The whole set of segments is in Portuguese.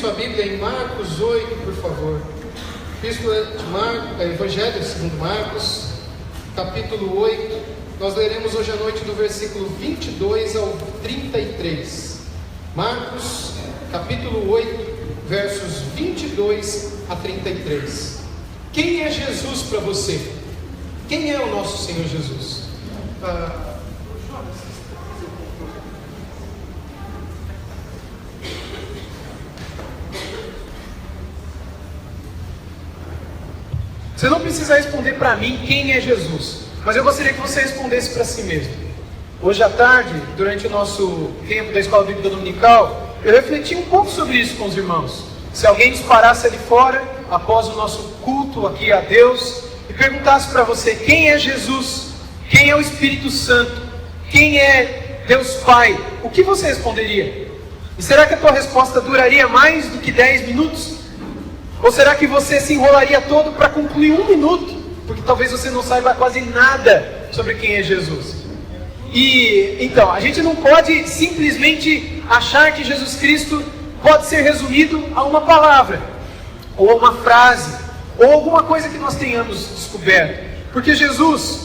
sua Bíblia em Marcos 8, por favor. Epístola de Marcos, Evangelho segundo Marcos, capítulo 8. Nós leremos hoje à noite do versículo 22 ao 33. Marcos, capítulo 8, versos 22 a 33. Quem é Jesus para você? Quem é o nosso Senhor Jesus? Você não precisa responder para mim quem é Jesus, mas eu gostaria que você respondesse para si mesmo. Hoje à tarde, durante o nosso tempo da Escola Bíblica Dominical, eu refleti um pouco sobre isso com os irmãos. Se alguém nos parasse ali fora, após o nosso culto aqui a Deus, e perguntasse para você quem é Jesus, quem é o Espírito Santo, quem é Deus Pai, o que você responderia? E será que a tua resposta duraria mais do que 10 minutos? Ou será que você se enrolaria todo para concluir 1 minuto? Porque talvez você não saiba quase nada sobre quem é Jesus. E então, a gente não pode simplesmente achar que Jesus Cristo pode ser resumido a uma palavra, ou a uma frase, ou alguma coisa que nós tenhamos descoberto. Porque Jesus,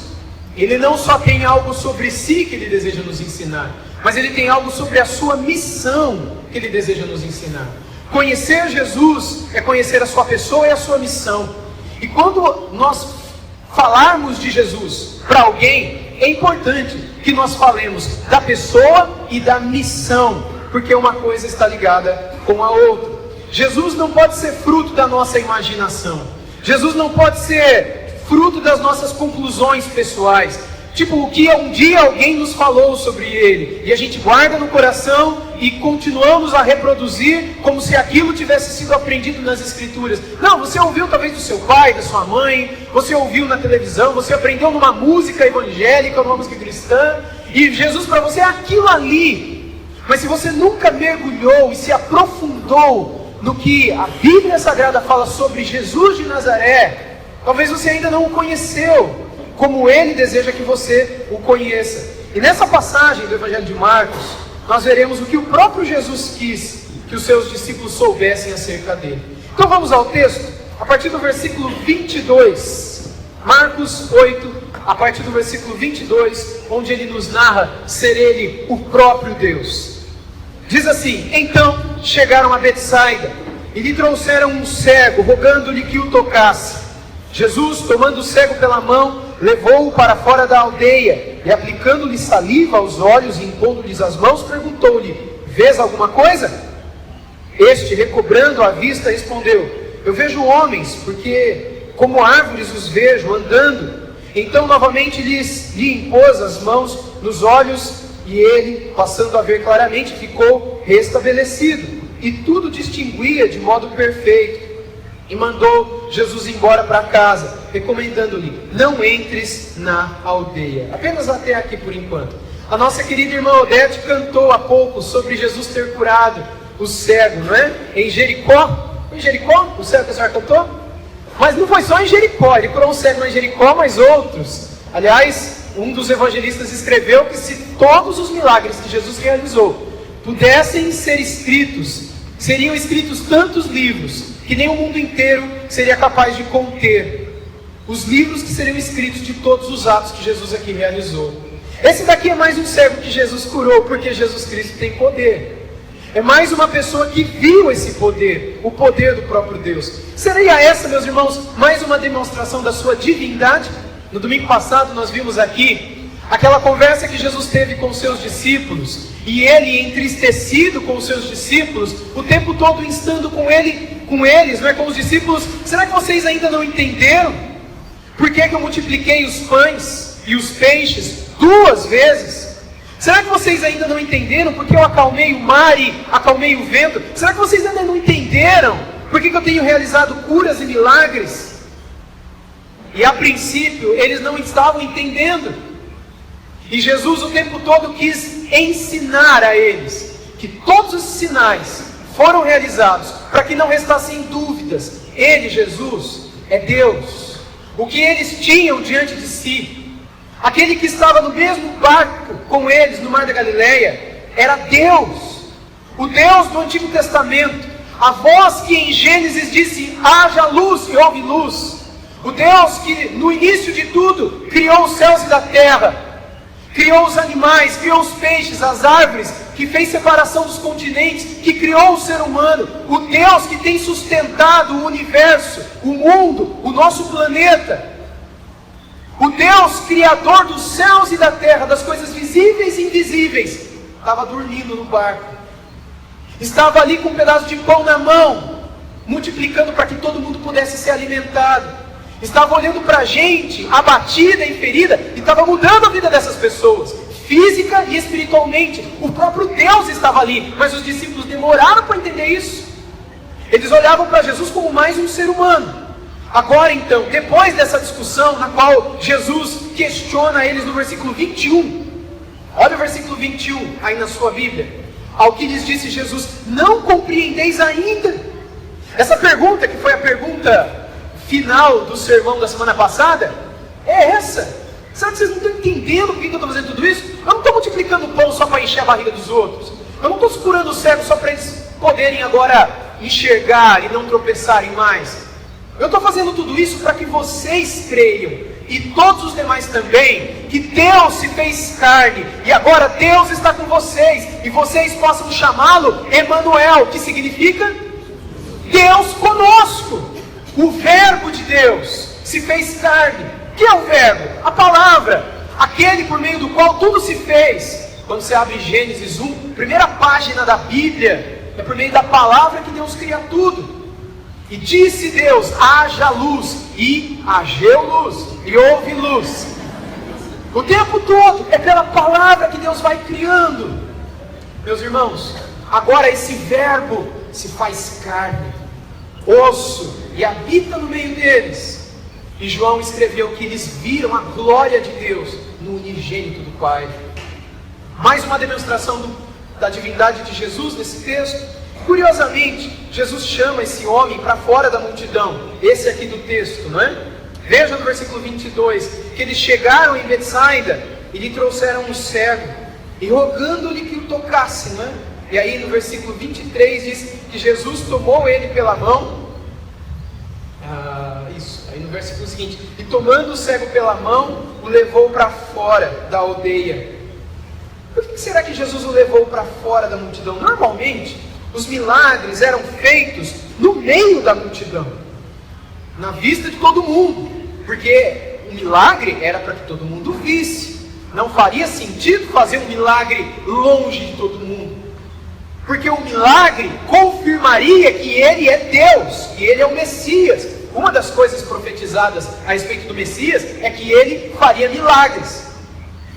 Ele não só tem algo sobre si que Ele deseja nos ensinar, mas Ele tem algo sobre a sua missão que Ele deseja nos ensinar. Conhecer Jesus é conhecer a sua pessoa e a sua missão. E quando nós falarmos de Jesus para alguém, é importante que nós falemos da pessoa e da missão, porque uma coisa está ligada com a outra. Jesus não pode ser fruto da nossa imaginação. Jesus não pode ser fruto das nossas conclusões pessoais. Tipo, o que um dia alguém nos falou sobre Ele, e a gente guarda no coração e continuamos a reproduzir como se aquilo tivesse sido aprendido nas Escrituras. Não, você ouviu talvez do seu pai, da sua mãe, você ouviu na televisão, você aprendeu numa música evangélica, numa música cristã, e Jesus para você é aquilo ali. Mas se você nunca mergulhou e se aprofundou no que a Bíblia Sagrada fala sobre Jesus de Nazaré, talvez você ainda não o conheceu como Ele deseja que você o conheça. E nessa passagem do Evangelho de Marcos, nós veremos o que o próprio Jesus quis que os seus discípulos soubessem acerca dele. Então vamos ao texto, a partir do versículo 22, Marcos 8, a partir do versículo 22, onde ele nos narra ser Ele o próprio Deus. Diz assim: então chegaram a Betsaida, e lhe trouxeram um cego, rogando-lhe que o tocasse. Jesus, tomando o cego pela mão, levou-o para fora da aldeia, e aplicando-lhe saliva aos olhos e impondo-lhes as mãos, perguntou-lhe: vês alguma coisa? Este, recobrando a vista, respondeu: eu vejo homens, porque como árvores os vejo andando. Então novamente lhe impôs as mãos nos olhos, e ele, passando a ver claramente, ficou restabelecido, e tudo distinguia de modo perfeito. E mandou Jesus embora para casa, recomendando-lhe: não entres na aldeia. Apenas até aqui por enquanto. A nossa querida irmã Odete cantou há pouco sobre Jesus ter curado o cego, não é? Em Jericó. Em Jericó? O cego que a senhora cantou? Mas não foi só em Jericó. Ele curou um cego em Jericó, mas outros. Aliás, um dos evangelistas escreveu que se todos os milagres que Jesus realizou pudessem ser escritos, seriam escritos tantos livros que nem o mundo inteiro seria capaz de conter os livros que seriam escritos de todos os atos que Jesus aqui realizou. Esse daqui é mais um cego que Jesus curou, porque Jesus Cristo tem poder. É mais uma pessoa que viu esse poder, o poder do próprio Deus. Seria essa, meus irmãos, mais uma demonstração da sua divindade? No domingo passado nós vimos aqui aquela conversa que Jesus teve com os seus discípulos, e ele, entristecido com os seus discípulos, o tempo todo instando com eles, não é, com os discípulos: será que vocês ainda não entenderam? Por que eu multipliquei os pães e os peixes 2 vezes? Será que vocês ainda não entenderam porque eu acalmei o mar e acalmei o vento? Será que vocês ainda não entenderam por que eu tenho realizado curas e milagres? E a princípio eles não estavam entendendo. E Jesus o tempo todo quis ensinar a eles que todos os sinais foram realizados para que não restassem dúvidas. Ele, Jesus, é Deus. O que eles tinham diante de si, aquele que estava no mesmo barco com eles no Mar da Galileia, era Deus. O Deus do Antigo Testamento, A voz que em Gênesis disse, haja luz e houve luz. O Deus que no início de tudo criou os céus e da terra, criou os animais, criou os peixes, as árvores, que fez separação dos continentes, que criou o ser humano. O Deus que tem sustentado o universo, o mundo, o nosso planeta. O Deus criador dos céus e da terra, das coisas visíveis e invisíveis, estava dormindo no barco. Estava ali com um pedaço de pão na mão, multiplicando para que todo mundo pudesse ser alimentado. Estava olhando para a gente, abatida e ferida, e estava mudando a vida dessas pessoas, física e espiritualmente. O próprio Deus estava ali, mas os discípulos demoraram para entender isso. Eles olhavam para Jesus como mais um ser humano. Agora então, depois dessa discussão, na qual Jesus questiona eles no versículo 21, olha o versículo 21 aí na sua Bíblia. Ao que lhes disse Jesus, não compreendeis ainda? Essa pergunta, que foi a pergunta final do sermão da semana passada, é essa. Será que vocês não estão entendendo por que eu estou fazendo tudo isso? Eu não estou multiplicando pão só para encher a barriga dos outros. Eu não estou curando os cegos só para eles poderem agora enxergar e não tropeçarem mais. Eu estou fazendo tudo isso para que vocês creiam, e todos os demais também, que Deus se fez carne, e agora Deus está com vocês, e vocês possam chamá-lo Emanuel, que significa Deus conosco. O verbo de Deus se fez carne. O que é o verbo? A palavra, aquele por meio do qual tudo se fez. Quando você abre Gênesis 1, primeira página da Bíblia, é por meio da palavra que Deus cria tudo. E disse Deus, haja luz, e hageu luz, e houve luz. O tempo todo é pela palavra que Deus vai criando. Meus irmãos, agora esse verbo se faz carne, osso, e habita no meio deles. E João escreveu que eles viram a glória de Deus no unigênito do Pai. Mais uma demonstração da divindade de Jesus nesse texto. Curiosamente, Jesus chama esse homem para fora da multidão. Esse aqui do texto, não é? Veja no versículo 22, que eles chegaram em Betsaida e lhe trouxeram um cego, e rogando-lhe que o tocasse, não é? E aí no versículo 23 diz que Jesus tomou ele pela mão. Aí no versículo seguinte, e tomando o cego pela mão, o levou para fora da aldeia. Por que será que Jesus o levou para fora da multidão? Normalmente, os milagres eram feitos no meio da multidão, na vista de todo mundo, porque o milagre era para que todo mundo visse. Não faria sentido fazer um milagre longe de todo mundo, porque o milagre confirmaria que ele é Deus, que ele é o Messias. Uma das coisas profetizadas a respeito do Messias é que ele faria milagres.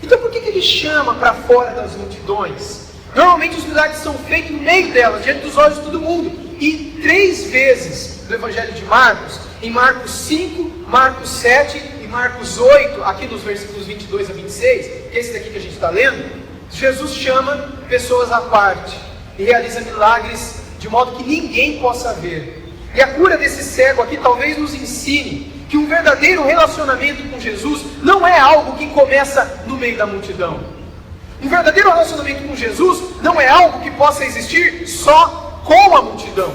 Então por que ele chama para fora das multidões? Normalmente os milagres são feitos no meio delas, diante dos olhos de todo mundo. E 3 vezes no Evangelho de Marcos, em Marcos 5, Marcos 7 e Marcos 8, aqui nos versículos 22 a 26, que é esse daqui que a gente está lendo, Jesus chama pessoas à parte e realiza milagres de modo que ninguém possa ver. E a cura desse cego aqui talvez nos ensine que um verdadeiro relacionamento com Jesus não é algo que começa no meio da multidão. Um verdadeiro relacionamento com Jesus não é algo que possa existir só com a multidão.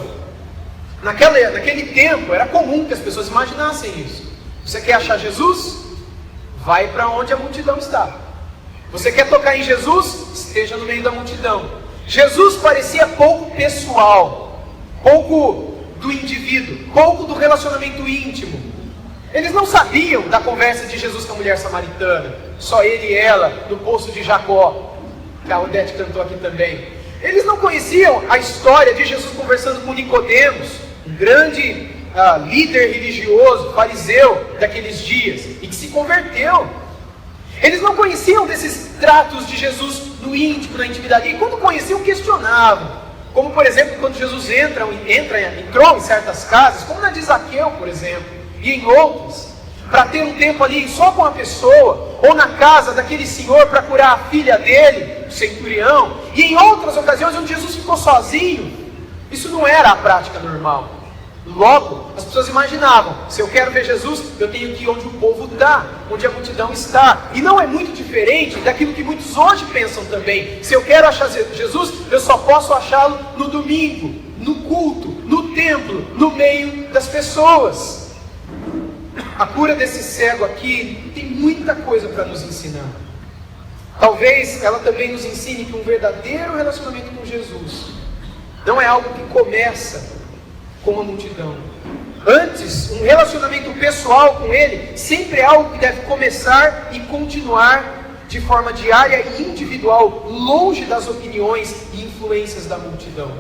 Naquele tempo era comum que as pessoas imaginassem isso. Você quer achar Jesus? Vai para onde a multidão está. Você quer tocar em Jesus? Esteja no meio da multidão. Jesus parecia pouco pessoal, pouco do indivíduo, pouco do relacionamento íntimo. Eles não sabiam da conversa de Jesus com a mulher samaritana, só ele e ela, no poço de Jacó, que a Odete cantou aqui também. Eles não conheciam a história de Jesus conversando com Nicodemos, um grande líder religioso, fariseu daqueles dias, e que se converteu. Eles não conheciam desses tratos de Jesus no íntimo, na intimidade, e quando conheciam, questionavam. Como por exemplo, quando Jesus entrou em certas casas, como na de Zaqueu, por exemplo, e em outras, para ter um tempo ali só com a pessoa, ou na casa daquele senhor para curar a filha dele, o centurião, e em outras ocasiões onde Jesus ficou sozinho. Isso não era a prática normal. Logo, as pessoas imaginavam, se eu quero ver Jesus, eu tenho que ir onde o povo está, onde a multidão está. E não é muito diferente daquilo que muitos hoje pensam também. Se eu quero achar Jesus, eu só posso achá-lo no domingo, no culto, no templo, no meio das pessoas. A cura desse cego aqui tem muita coisa para nos ensinar. Talvez ela também nos ensine que um verdadeiro relacionamento com Jesus não é algo que começa com a multidão. Antes, um relacionamento pessoal com Ele sempre é algo que deve começar e continuar de forma diária e individual, longe das opiniões e influências da multidão.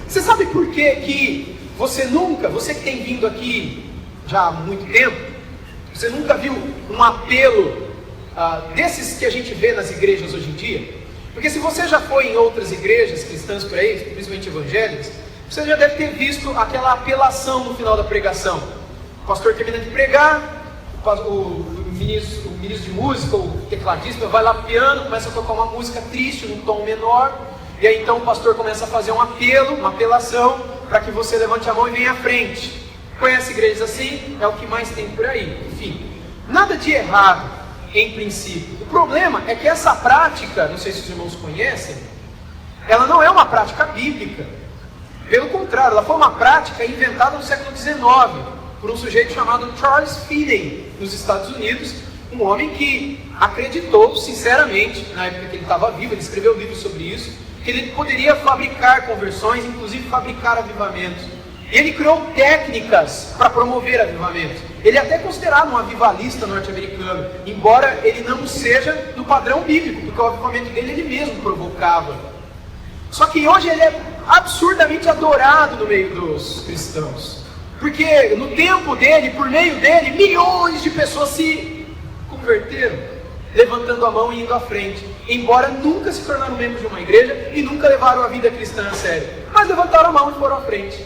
Você sabe por que você que tem vindo aqui já há muito tempo, você nunca viu um apelo desses que a gente vê nas igrejas hoje em dia? Porque se você já foi em outras igrejas cristãs por aí, principalmente evangélicas, você já deve ter visto aquela apelação no final da pregação. O pastor termina de pregar, o ministro de música, o tecladista, vai lá pro piano, começa a tocar uma música triste, num tom menor, e aí então o pastor começa a fazer um apelo, uma apelação, para que você levante a mão e venha à frente. Conhece igrejas assim? É o que mais tem por aí. Enfim, nada de errado em princípio. O problema é que essa prática, não sei se os irmãos conhecem, ela não é uma prática bíblica. Pelo contrário, ela foi uma prática inventada no século XIX por um sujeito chamado Charles Finney, nos Estados Unidos, um homem que acreditou sinceramente, na época que ele estava vivo, ele escreveu um livro sobre isso, que ele poderia fabricar conversões, inclusive fabricar avivamentos. E ele criou técnicas para promover avivamentos. Ele é até considerado um avivalista norte-americano, embora ele não seja do padrão bíblico, porque o avivamento dele ele mesmo provocava. Só que hoje ele é absurdamente adorado no meio dos cristãos, porque no tempo dele, por meio dele, milhões de pessoas se converteram, levantando a mão e indo à frente, embora nunca se tornaram membros de uma igreja e nunca levaram a vida cristã a sério, mas levantaram a mão e foram à frente.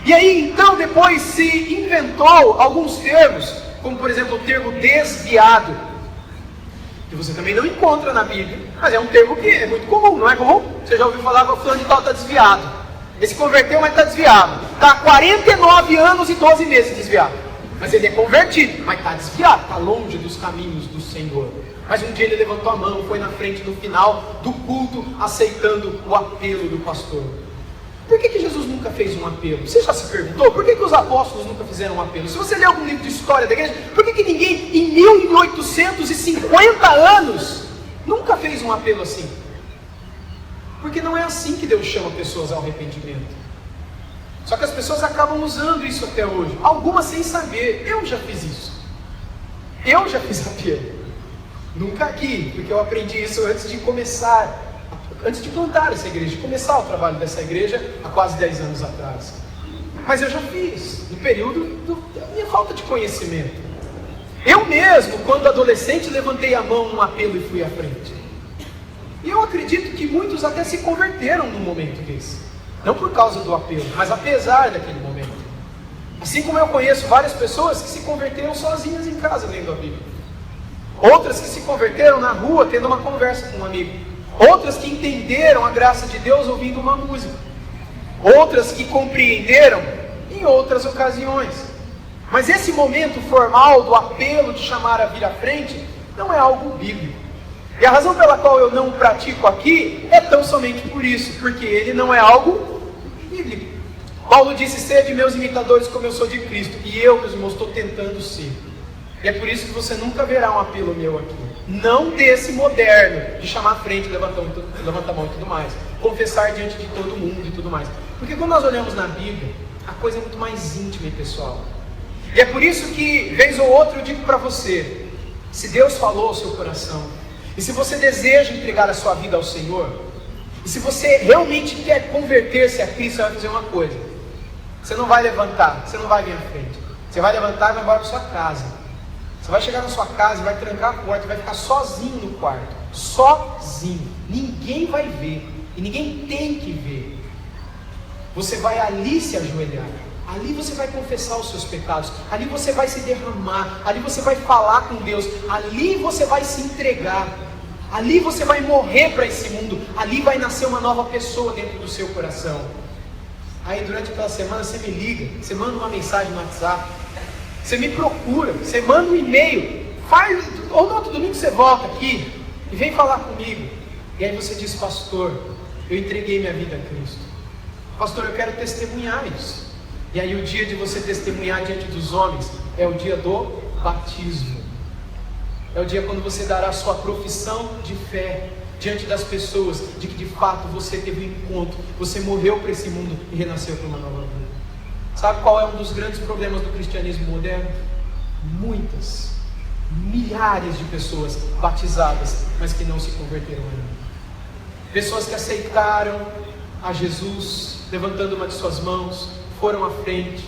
E aí então depois se inventou alguns termos, como por exemplo o termo desviado, que você também não encontra na Bíblia, mas é um termo que é muito comum, não é comum? Você já ouviu falar que o fulano de tal está desviado. Ele se converteu, mas está desviado. Está há 49 anos e 12 meses desviado. Mas ele é convertido, mas está desviado, está longe dos caminhos do Senhor. Mas um dia ele levantou a mão, foi na frente no final do culto, aceitando o apelo do pastor. Por que Jesus nunca fez um apelo? Você já se perguntou? Por que os apóstolos nunca fizeram um apelo? Se você ler algum livro de história da igreja, por que ninguém em 1850 anos nunca fez um apelo assim? Porque não é assim que Deus chama pessoas ao arrependimento. Só que as pessoas acabam usando isso até hoje, algumas sem saber. Eu já fiz isso. Eu já fiz apelo. Nunca aqui, porque eu aprendi isso antes de começar, antes de plantar essa igreja, de começar o trabalho dessa igreja há quase 10 anos atrás. Mas eu já fiz, no período da minha falta de conhecimento. Eu mesmo, quando adolescente, levantei a mão num apelo e fui à frente. E eu acredito que muitos até se converteram num momento desse. Não por causa do apelo, mas apesar daquele momento. Assim como eu conheço várias pessoas que se converteram sozinhas em casa lendo a Bíblia. Outras que se converteram na rua tendo uma conversa com um amigo. Outras que entenderam a graça de Deus ouvindo uma música. Outras que compreenderam em outras ocasiões. Mas esse momento formal do apelo de chamar a vir à frente não é algo bíblico. E a razão pela qual eu não pratico aqui é tão somente por isso, porque ele não é algo bíblico. Paulo disse: sede meus imitadores como eu sou de Cristo. E eu, meus irmãos, estou tentando ser. E é por isso que você nunca verá um apelo meu aqui. Não desse moderno, de chamar à frente, levantar a mão e tudo mais. Confessar diante de todo mundo e tudo mais. Porque quando nós olhamos na Bíblia, a coisa é muito mais íntima e pessoal. E é por isso que, vez ou outra, eu digo para você, se Deus falou ao seu coração, e se você deseja entregar a sua vida ao Senhor, e se você realmente quer converter-se a Cristo, você vai fazer uma coisa. Você não vai levantar, você não vai vir à frente. Você vai levantar e vai embora para sua casa. Você vai chegar na sua casa e vai trancar a porta e vai ficar sozinho no quarto. Sozinho. Ninguém vai ver. E ninguém tem que ver. Você vai ali se ajoelhar. Ali você vai confessar os seus pecados. Ali você vai se derramar. Ali você vai falar com Deus. Ali você vai se entregar. Ali você vai morrer para esse mundo. Ali vai nascer uma nova pessoa dentro do seu coração. Aí durante aquela semana você me liga. Você manda uma mensagem no WhatsApp. Você me procura, você manda um e-mail, ou no outro domingo você volta aqui e vem falar comigo. E aí você diz: pastor, eu entreguei minha vida a Cristo. Pastor, eu quero testemunhar isso. E aí o dia de você testemunhar diante dos homens é o dia do batismo. É o dia quando você dará a sua profissão de fé diante das pessoas, de que de fato você teve um encontro, você morreu para esse mundo e renasceu para uma nova vida. Sabe qual é um dos grandes problemas do cristianismo moderno? Muitas, milhares de pessoas batizadas, mas que não se converteram ainda. Pessoas que aceitaram a Jesus, levantando uma de suas mãos, foram à frente,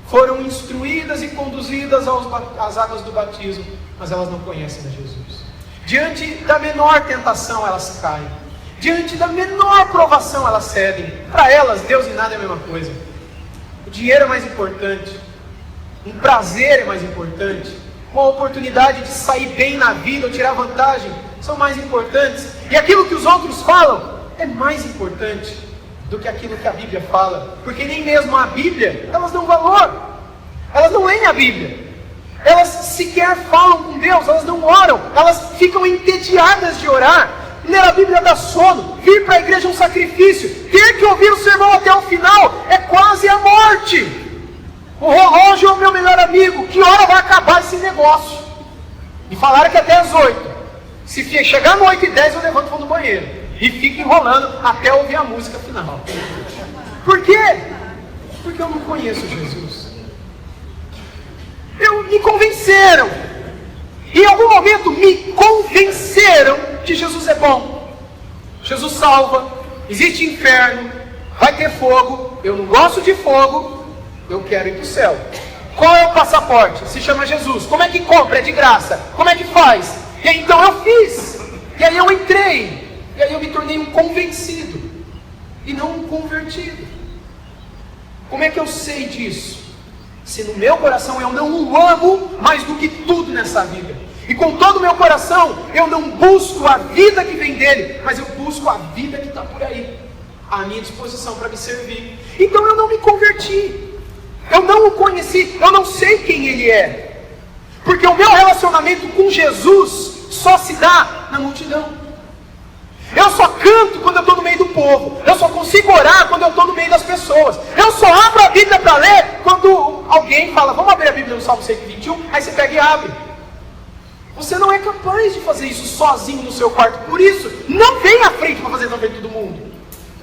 foram instruídas e conduzidas às águas do batismo, mas elas não conhecem a Jesus. Diante da menor tentação elas caem, diante da menor provação elas cedem. Para elas, Deus e nada é a mesma coisa. O dinheiro é mais importante, um prazer é mais importante, uma oportunidade de sair bem na vida ou tirar vantagem são mais importantes, e aquilo que os outros falam é mais importante do que aquilo que a Bíblia fala, porque nem mesmo a Bíblia elas dão valor, elas não leem a Bíblia, elas sequer falam com Deus, elas não oram, elas ficam entediadas de orar. Ler a Bíblia dá sono, vir para a igreja é um sacrifício, ter que ouvir o sermão até o final é quase a morte. O relógio é o meu melhor amigo, que hora vai acabar esse negócio? E falaram que até as 8, se chegar no 8h10 eu levanto e vou no banheiro, e fico enrolando até ouvir a música final. Por quê? Porque eu não conheço Jesus. Me convenceram, em algum momento me convenceram que Jesus é bom, Jesus salva, existe inferno, vai ter fogo, eu não gosto de fogo, eu quero ir para o céu. Qual é o passaporte? Se chama Jesus. Como é que compra? É de graça. Como é que faz? E aí, então eu fiz, e aí eu entrei, e aí eu me tornei um convencido e não um convertido. Como é que eu sei disso? Se no meu coração eu não o amo mais do que tudo nessa vida, e com todo o meu coração eu não busco a vida que vem dele, mas eu busco a vida que está por aí, à minha disposição para me servir. Então eu não me converti, eu não o conheci, eu não sei quem ele é, porque o meu relacionamento com Jesus só se dá na multidão. Eu só canto quando eu estou no meio do povo, eu só consigo orar quando eu estou no meio das pessoas, eu só abro a Bíblia para ler quando alguém fala, vamos abrir a Bíblia no Salmo 121, aí você pega e abre. Você não é capaz de fazer isso sozinho no seu quarto, por isso, não vem à frente para fazer na frente de todo mundo,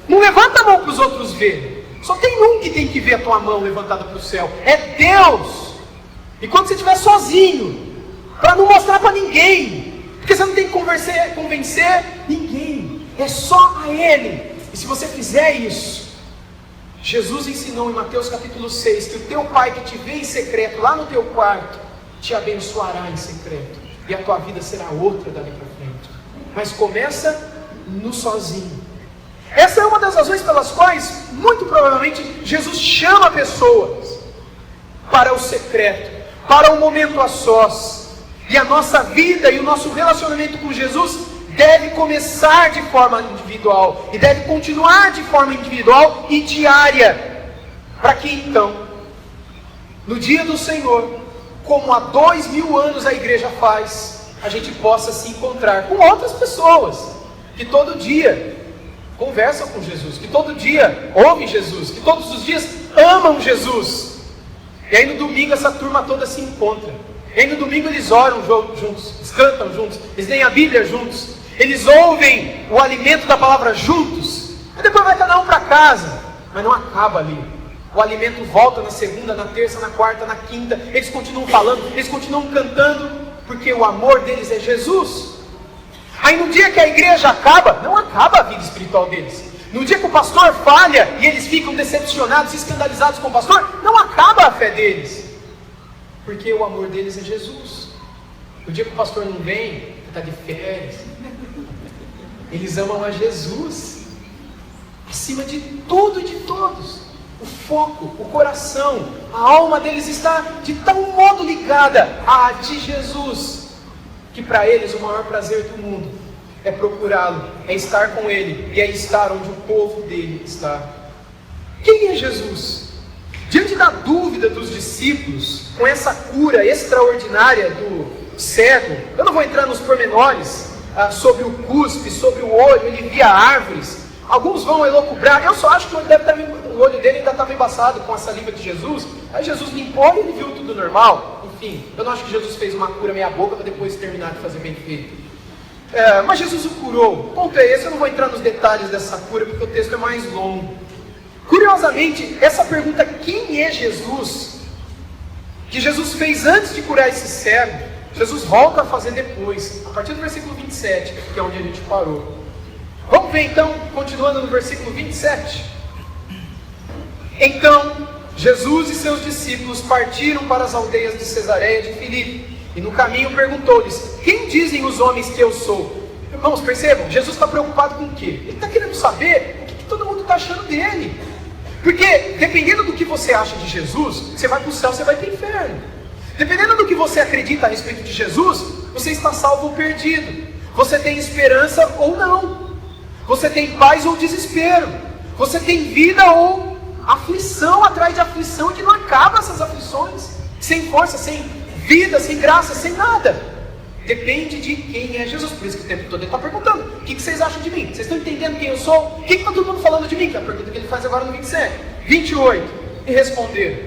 não levanta a mão para os outros verem, só tem um que tem que ver a tua mão levantada para o céu, é Deus. E quando você estiver sozinho, para não mostrar para ninguém, porque você não tem que convencer ninguém, é só a Ele. E se você fizer isso, Jesus ensinou em Mateus capítulo 6, que o teu Pai que te vê em secreto, lá no teu quarto, te abençoará em secreto, e a tua vida será outra dali para frente. Mas começa no sozinho. Essa é uma das razões pelas quais, muito provavelmente, Jesus chama pessoas para o secreto, para o momento a sós. E a nossa vida e o nosso relacionamento com Jesus deve começar de forma individual e deve continuar de forma individual e diária, para que então, no dia do Senhor, como há 2000 anos a igreja faz, a gente possa se encontrar com outras pessoas que todo dia conversam com Jesus, que todo dia ouvem Jesus, que todos os dias amam Jesus. E aí no domingo essa turma toda se encontra. E aí no domingo eles oram juntos, eles cantam juntos, eles leem a Bíblia juntos, eles ouvem o alimento da palavra juntos. Aí depois vai cada um para casa, mas não acaba ali. O alimento volta na segunda, na terça, na quarta, na quinta. Eles continuam falando, eles continuam cantando, porque o amor deles é Jesus. Aí no dia que a igreja acaba, não acaba a vida espiritual deles. No dia que o pastor falha e eles ficam decepcionados, escandalizados com o pastor, não acaba a fé deles, porque o amor deles é Jesus. No dia que o pastor não vem, está de férias, eles amam a Jesus acima de tudo e de todos. O foco, o coração, a alma deles está de tal modo ligada à de Jesus, que para eles o maior prazer do mundo é procurá-lo, é estar com Ele, e é estar onde o povo dele está. Quem é Jesus? Diante da dúvida dos discípulos, com essa cura extraordinária do cego, eu não vou entrar nos pormenores sobre o cuspe, sobre o olho, ele via árvores, Alguns vão elocubrar. Eu só acho que o olho dele ainda estava embaçado com a saliva de Jesus. Aí Jesus limpou e ele viu tudo normal. Enfim, eu não acho que Jesus fez uma cura meia boca para depois terminar de fazer bem feito. Mas Jesus o curou. O ponto é esse, eu não vou entrar nos detalhes dessa cura porque o texto é mais longo. Curiosamente, essa pergunta, quem é Jesus? Que Jesus fez antes de curar esse cego, Jesus volta a fazer depois, a partir do versículo 27, que é onde a gente parou. Vamos ver então, continuando no versículo 27. Então, Jesus e seus discípulos partiram para as aldeias de Cesareia de Filipe, e no caminho perguntou-lhes: quem dizem os homens que eu sou? Irmãos, percebam, Jesus está preocupado com o quê? Ele está querendo saber o que todo mundo está achando dele. Porque, dependendo do que você acha de Jesus, você vai para o céu, você vai para o inferno. Dependendo do que você acredita a respeito de Jesus, você está salvo ou perdido. Você tem esperança ou não. Você tem paz ou desespero. Você tem vida ou aflição atrás de aflição, que não acaba essas aflições. Sem força, sem vida, sem graça, sem nada. Depende de quem é Jesus. Por isso que o tempo todo ele está perguntando: o que vocês acham de mim? Vocês estão entendendo quem eu sou? O que está todo mundo falando de mim? Que é a pergunta que ele faz agora no 27. 28. E responderam: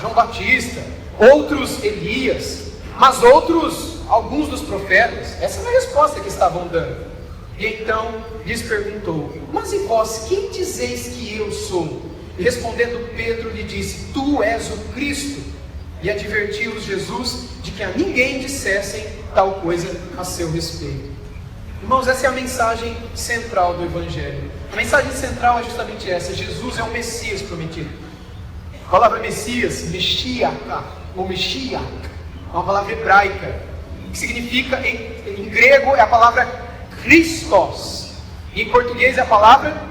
João Batista, outros Elias, mas outros, alguns dos profetas. Essa é a resposta que estavam dando. E então lhes perguntou: mas e vós, quem dizeis que eu sou? E respondendo Pedro lhe disse: tu és o Cristo. E advertiu-os Jesus de que a ninguém dissessem tal coisa a seu respeito. Irmãos, essa é a mensagem central do Evangelho. A mensagem central é justamente essa: Jesus é o Messias prometido. A palavra Messias, Meshiach, ou Meshiach, é uma palavra hebraica, que significa, em grego é a palavra Christos, e em português é a palavra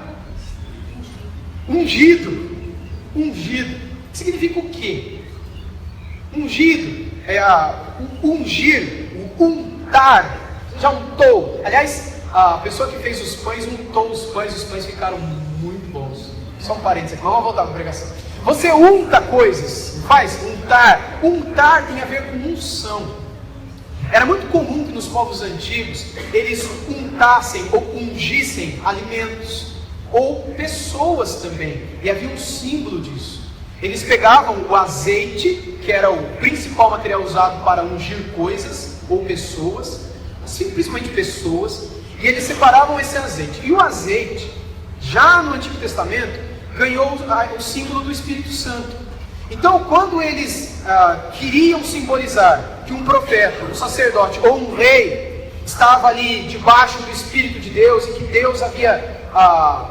ungido. Ungido. Significa o quê? Ungido é o ungir, o untar. Você já untou? Aliás, a pessoa que fez os pães untou os pães ficaram muito bons. Só um parênteses aqui, vamos voltar para a pregação. Você unta coisas, faz untar. Untar tem a ver com unção. Era muito comum que nos povos antigos eles untassem ou ungissem alimentos, ou pessoas também, e havia um símbolo disso. Eles pegavam o azeite, que era o principal material usado para ungir coisas ou pessoas, principalmente pessoas, e eles separavam esse azeite. E o azeite, já no Antigo Testamento, ganhou o símbolo do Espírito Santo. Então, quando eles queriam simbolizar que um profeta, um sacerdote ou um rei estava ali debaixo do Espírito de Deus, e que Deus havia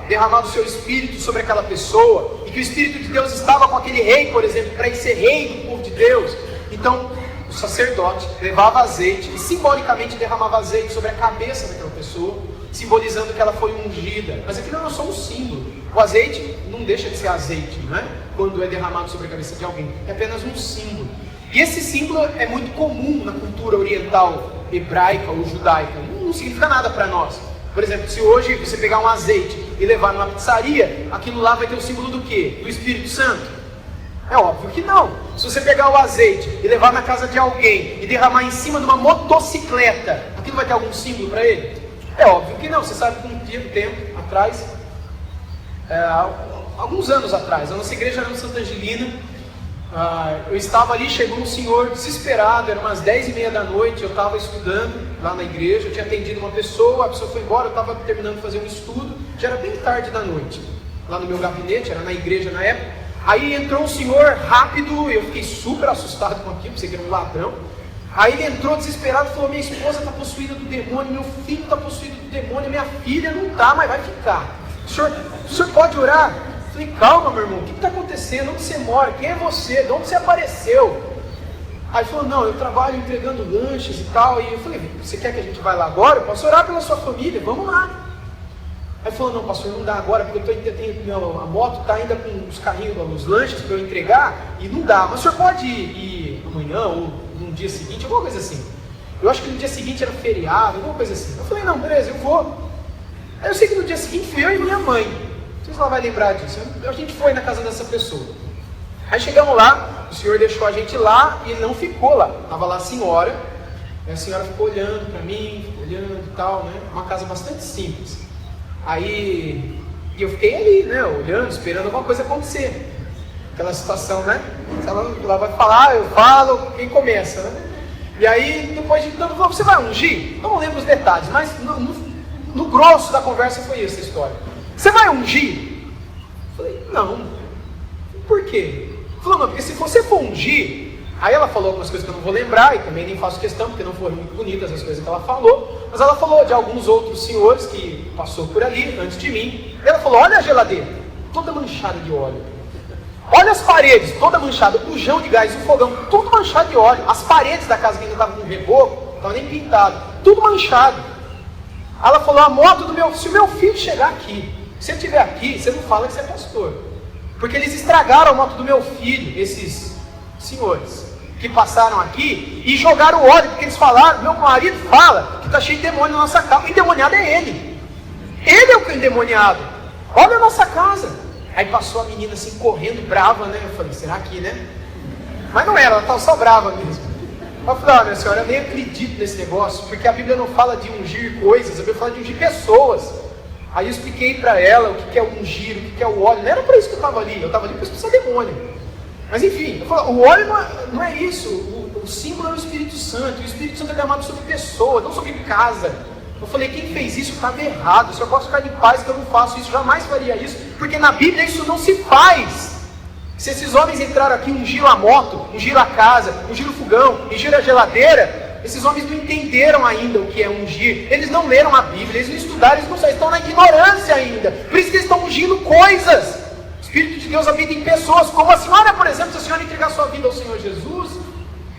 derramado o seu Espírito sobre aquela pessoa, e que o Espírito de Deus estava com aquele rei, por exemplo, para ele ser rei do povo de Deus, então o sacerdote levava azeite e simbolicamente derramava azeite sobre a cabeça daquela pessoa, simbolizando que ela foi ungida. Mas aquilo não é só um símbolo. O azeite não deixa de ser azeite, não é? Quando é derramado sobre a cabeça de alguém, é apenas um símbolo. E esse símbolo é muito comum na cultura oriental, hebraica ou judaica. Não significa nada para nós. Por exemplo, se hoje você pegar um azeite e levar numa pizzaria, aquilo lá vai ter o símbolo do quê? Do Espírito Santo? É óbvio que não. Se você pegar o azeite e levar na casa de alguém e derramar em cima de uma motocicleta, aquilo vai ter algum símbolo para ele? É óbvio que não. Você sabe que um tempo atrás, alguns anos atrás, a nossa igreja era no Santa Angelina, eu estava ali, chegou um senhor desesperado, era umas 10h30 da noite, eu estava estudando lá na igreja, eu tinha atendido uma pessoa, a pessoa foi embora, eu estava terminando de fazer um estudo, já era bem tarde da noite, lá no meu gabinete, era na igreja na época. Aí entrou um senhor rápido, eu fiquei super assustado com aquilo, pensei que era um ladrão. Aí ele entrou desesperado e falou: minha esposa está possuída do demônio, meu filho está possuído do demônio, minha filha não está, mas vai ficar. O senhor pode orar? Eu falei: calma, meu irmão, o que está acontecendo? Onde você mora? Quem é você? De onde você apareceu? Aí ele falou: não, eu trabalho entregando lanches e tal. E eu falei: você quer que a gente vá lá agora? Eu posso orar pela sua família, vamos lá. Aí ele falou: não, pastor, não dá agora, porque a moto está ainda com os carrinhos, os lanches para eu entregar, e não dá. Mas o senhor pode ir amanhã ou no dia seguinte, alguma coisa assim. Eu acho que no dia seguinte era feriado, alguma coisa assim. Eu falei: não, beleza, eu vou. Aí eu sei que no dia seguinte fui eu e minha mãe. Não sei se ela vai lembrar disso. A gente foi na casa dessa pessoa. Aí chegamos lá, o senhor deixou a gente lá e ele não ficou lá. Estava lá a senhora, e a senhora ficou olhando para mim, olhando e tal, né? Uma casa bastante simples. Aí eu fiquei ali, né, olhando, esperando alguma coisa acontecer. Aquela situação, né? Ela vai falar, eu falo, quem começa, né? E aí, depois de tudo, você vai ungir? Eu não lembro os detalhes, mas no grosso da conversa foi essa história. Você vai ungir? Eu falei, não. Por quê? Falou, não, porque se você for ungir... Aí ela falou algumas coisas que eu não vou lembrar, e também nem faço questão, porque não foram muito bonitas as coisas que ela falou. Mas ela falou de alguns outros senhores que passou por ali, antes de mim. Ela falou, olha a geladeira, toda manchada de óleo. Olha as paredes, toda manchada, o bujão de gás, o fogão, tudo manchado de óleo. As paredes da casa que ainda estavam com reboco, não estava nem pintado, tudo manchado. Ela falou, a moto do meu... Se o meu filho chegar aqui, se ele estiver aqui, você não fala que você é pastor. Porque eles estragaram a moto do meu filho, esses senhores que passaram aqui e jogaram o óleo, porque eles falaram, meu marido fala que está cheio de demônio na nossa casa. O endemoniado é ele. Ele é o endemoniado. Olha a nossa casa. Aí passou a menina assim, correndo, brava, né? Eu falei, será que, né? Mas não era, ela estava só brava mesmo. Eu falei, olha, minha senhora, eu nem acredito nesse negócio, porque a Bíblia não fala de ungir coisas, a Bíblia fala de ungir pessoas. Aí eu expliquei para ela o que é o ungir, o que é o óleo. Não era para isso que eu estava ali, eu estava ali para expulsar demônio. Mas enfim, eu falo, o óleo não é isso, o símbolo é o Espírito Santo, e o Espírito Santo é derramado sobre pessoas, não sobre casa. Eu falei, quem fez isso estava errado, o senhor pode ficar de paz que eu não faço isso, jamais faria isso, porque na Bíblia isso não se faz. Se esses homens entraram aqui, ungiram a moto, ungiram a casa, ungiram o fogão, ungiram a geladeira, esses homens não entenderam ainda o que é ungir, eles não leram a Bíblia, eles não estudaram, eles não sabem, estão na ignorância ainda, por isso que eles estão ungindo coisas. O Espírito de Deus habita em pessoas, como a senhora, por exemplo, se a senhora entregar a sua vida ao Senhor Jesus,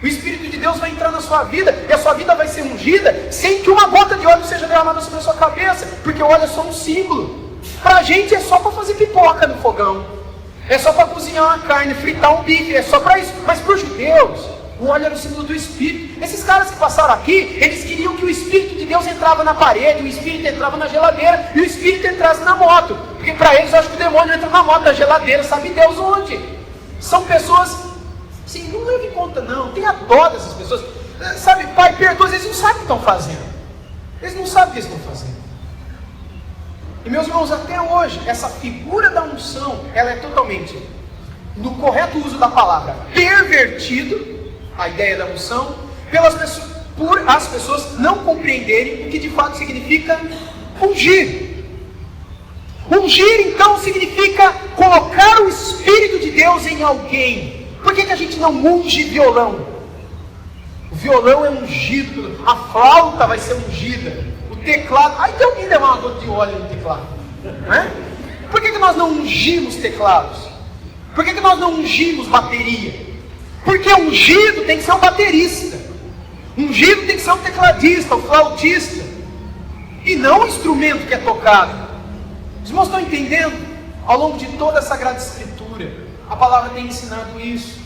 o Espírito de Deus vai entrar na sua vida, e a sua vida vai ser ungida, sem que uma gota de óleo seja derramada sobre a sua cabeça, porque o óleo é só um símbolo. Para a gente é só para fazer pipoca no fogão, é só para cozinhar uma carne, fritar um bife, é só para isso. Mas para os judeus, o óleo era o símbolo do Espírito. Esses caras que passaram aqui, eles queriam que o Espírito de Deus entrava na parede, o Espírito entrava na geladeira, e o Espírito entrasse na moto. Porque para eles, eu acho que o demônio entra na moto, na geladeira, sabe Deus onde. São pessoas, assim, não leve em conta não, tenha dó dessas pessoas. Sabe, pai, perdoa, eles não sabem o que estão fazendo. Eles não sabem o que estão fazendo. E meus irmãos, até hoje, essa figura da unção, ela é totalmente, no correto uso da palavra, pervertido, a ideia da unção, por as pessoas não compreenderem o que de fato significa ungir. Ungir, então, significa colocar o Espírito de Deus em alguém. Por que a gente não unge violão? O violão é ungido, a flauta vai ser ungida, o teclado... Aí tem alguém levar uma gota de óleo no teclado, não é? Por que nós não ungimos teclados? Por que nós não ungimos bateria? Porque ungido tem que ser um baterista, ungido tem que ser um tecladista, um flautista, e não um instrumento que é tocado. Os irmãos estão entendendo? Ao longo de toda a Sagrada Escritura, a palavra tem ensinado isso,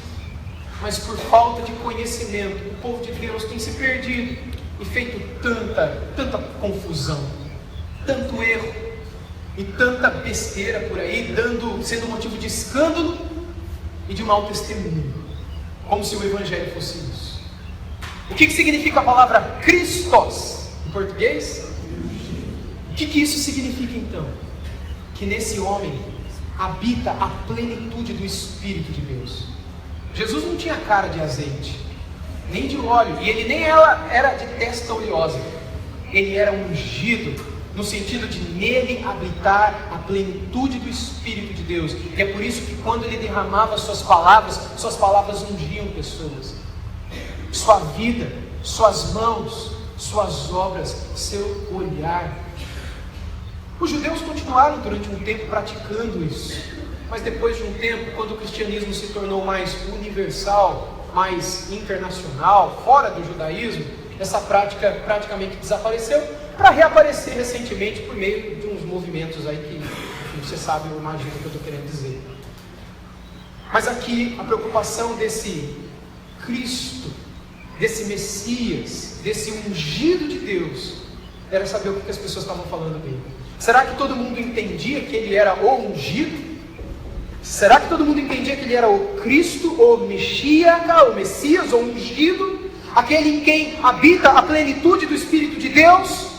mas por falta de conhecimento, o povo de Deus tem se perdido e feito tanta confusão, tanto erro e tanta besteira por aí, sendo motivo de escândalo e de mau testemunho, como se o Evangelho fosse isso. O que significa a palavra Christos em português? O que isso significa então? Que nesse homem habita a plenitude do Espírito de Deus. Jesus não tinha cara de azeite, nem de óleo, e ele nem era de testa oleosa. Ele era ungido, no sentido de nele habitar a plenitude do Espírito de Deus. E é por isso que quando ele derramava suas palavras ungiam pessoas. Sua vida, suas mãos, suas obras, seu olhar. Os judeus continuaram durante um tempo praticando isso, mas depois de um tempo, quando o cristianismo se tornou mais universal, mais internacional, fora do judaísmo, essa prática praticamente desapareceu, para reaparecer recentemente por meio de uns movimentos aí que você sabe, eu imagino o que eu estou querendo dizer. Mas aqui a preocupação desse Cristo, desse Messias, desse ungido de Deus, era saber o que as pessoas estavam falando dele. Será que todo mundo entendia que ele era o ungido? Será que todo mundo entendia que ele era o Cristo, o Messias, o ungido? Aquele em quem habita a plenitude do Espírito de Deus?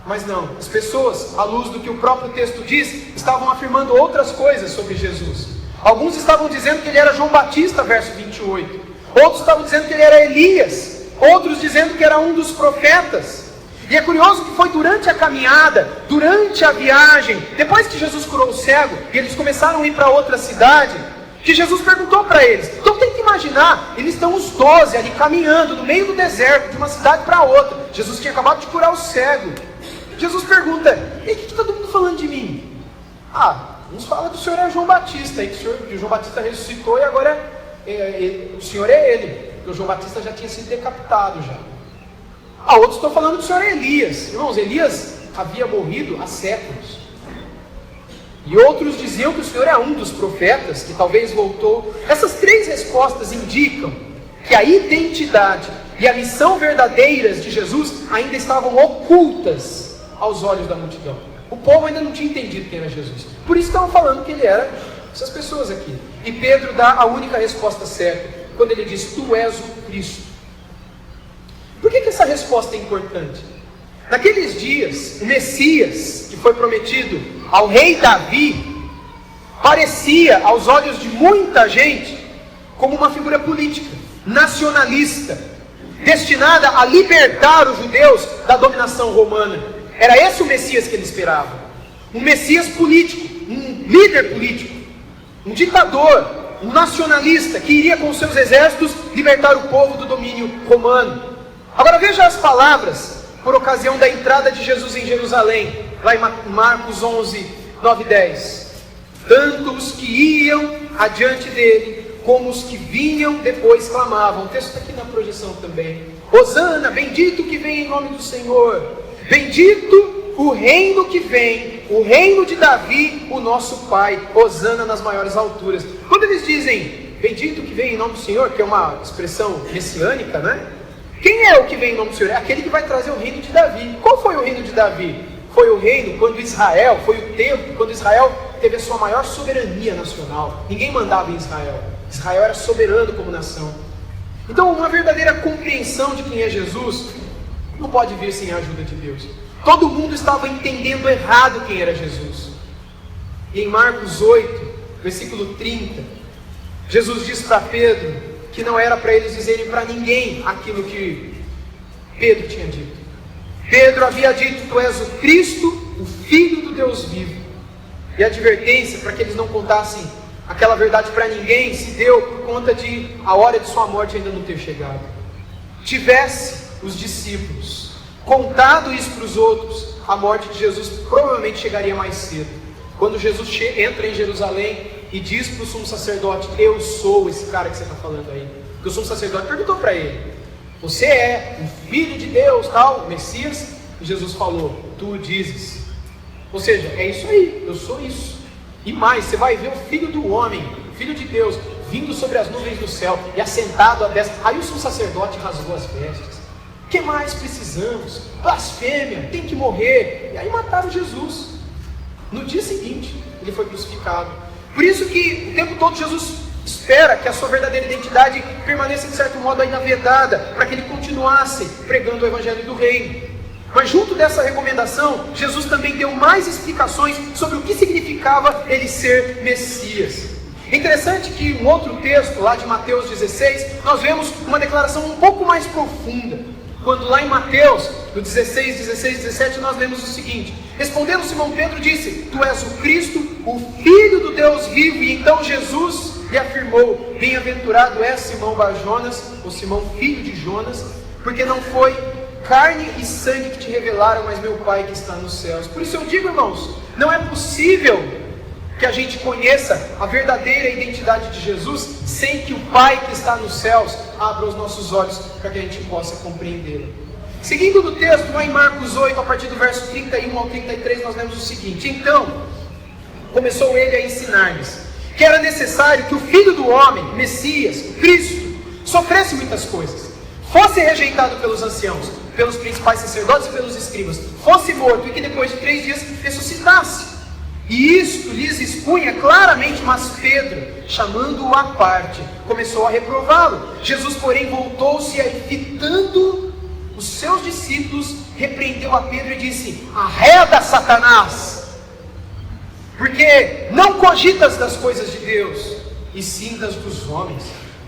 Mas não, as pessoas, à luz do que o próprio texto diz, estavam afirmando outras coisas sobre Jesus. Alguns estavam dizendo que ele era João Batista, verso 28. Outros estavam dizendo que ele era Elias. Outros dizendo que era um dos profetas. E é curioso que foi durante a caminhada, durante a viagem, depois que Jesus curou o cego, e eles começaram a ir para outra cidade, que Jesus perguntou para eles. Então tenta imaginar, eles estão os 12 ali caminhando no meio do deserto, de uma cidade para outra. Jesus tinha acabado de curar o cego. Jesus pergunta: e o que está todo mundo falando de mim? Uns falam que o senhor é João Batista, que o João Batista ressuscitou e agora o senhor é ele, porque o João Batista já tinha sido decapitado já. Outros estão falando que o senhor é Elias. Irmãos, Elias havia morrido há séculos. E outros diziam que o senhor é um dos profetas, que talvez voltou. Essas três respostas indicam que a identidade e a missão verdadeiras de Jesus ainda estavam ocultas aos olhos da multidão. O povo ainda não tinha entendido quem era Jesus. Por isso estavam falando que ele era essas pessoas aqui. E Pedro dá a única resposta certa, quando ele diz: tu és o Cristo. Por que essa resposta é importante? Naqueles dias, o Messias, que foi prometido ao rei Davi, parecia, aos olhos de muita gente, como uma figura política, nacionalista, destinada a libertar os judeus da dominação romana. Era esse o Messias que ele esperava. Um Messias político, um líder político, um ditador, um nacionalista, que iria com seus exércitos libertar o povo do domínio romano. Agora veja as palavras por ocasião da entrada de Jesus em Jerusalém, lá em Marcos 11, 9 e 10. Tanto os que iam adiante dele, como os que vinham depois clamavam. O texto está aqui na projeção também: Hosana, bendito que vem em nome do Senhor, bendito o reino que vem, o reino de Davi, o nosso Pai, Hosana nas maiores alturas. Quando eles dizem bendito que vem em nome do Senhor, que é uma expressão messiânica, né? Quem é o que vem em nome do Senhor? É aquele que vai trazer o reino de Davi. Qual foi o reino de Davi? Foi o reino quando Israel, foi o tempo quando Israel teve a sua maior soberania nacional. Ninguém mandava em Israel. Israel era soberano como nação. Então, uma verdadeira compreensão de quem é Jesus não pode vir sem a ajuda de Deus. Todo mundo estava entendendo errado quem era Jesus. E em Marcos 8, versículo 30, Jesus diz para Pedro que não era para eles dizerem para ninguém aquilo que Pedro tinha dito. Pedro havia dito: tu és o Cristo, o Filho do Deus vivo. E a advertência para que eles não contassem aquela verdade para ninguém se deu por conta de a hora de sua morte ainda não ter chegado. Tivesse os discípulos contado isso para os outros, a morte de Jesus provavelmente chegaria mais cedo. Quando Jesus entra em Jerusalém e diz para o sumo sacerdote: eu sou esse cara que você está falando aí. Porque o sumo sacerdote perguntou para ele: você é o Filho de Deus, tal, o Messias? E Jesus falou: tu o dizes. Ou seja, é isso aí, eu sou isso. E mais, você vai ver o Filho do Homem, o Filho de Deus, vindo sobre as nuvens do céu e assentado à destra. Aí o sumo sacerdote rasgou as vestes. O que mais precisamos? Blasfêmia, tem que morrer. E aí mataram Jesus. No dia seguinte, ele foi crucificado. Por isso que o tempo todo Jesus espera que a sua verdadeira identidade permaneça de certo modo ainda vedada, para que ele continuasse pregando o evangelho do reino. Mas junto dessa recomendação, Jesus também deu mais explicações sobre o que significava ele ser Messias. É interessante que um outro texto, lá de Mateus 16, nós vemos uma declaração um pouco mais profunda. Quando lá em Mateus, no 16, 16, 17, nós lemos o seguinte: respondendo Simão Pedro disse: tu és o Cristo, o Filho do Deus vivo. E então Jesus lhe afirmou: bem-aventurado és Simão Bar-Jonas, ou Simão filho de Jonas, porque não foi carne e sangue que te revelaram, mas meu Pai que está nos céus. Por isso eu digo, irmãos, não é possível que a gente conheça a verdadeira identidade de Jesus sem que o Pai que está nos céus abra os nossos olhos para que a gente possa compreendê-lo. Seguindo no texto, lá em Marcos 8, a partir do verso 31 ao 33, nós lemos o seguinte: então começou ele a ensinar-lhes que era necessário que o Filho do Homem, Messias, o Cristo, sofresse muitas coisas, fosse rejeitado pelos anciãos, pelos principais sacerdotes e pelos escribas, fosse morto e que depois de 3 dias ressuscitasse. E isto lhes expunha claramente, mas Pedro, chamando-o à parte, começou a reprová-lo. Jesus, porém, voltou-se e, fitando o os seus discípulos, repreendeu a Pedro e disse: arreda, Satanás, porque não cogitas das coisas de Deus, e sim das dos homens.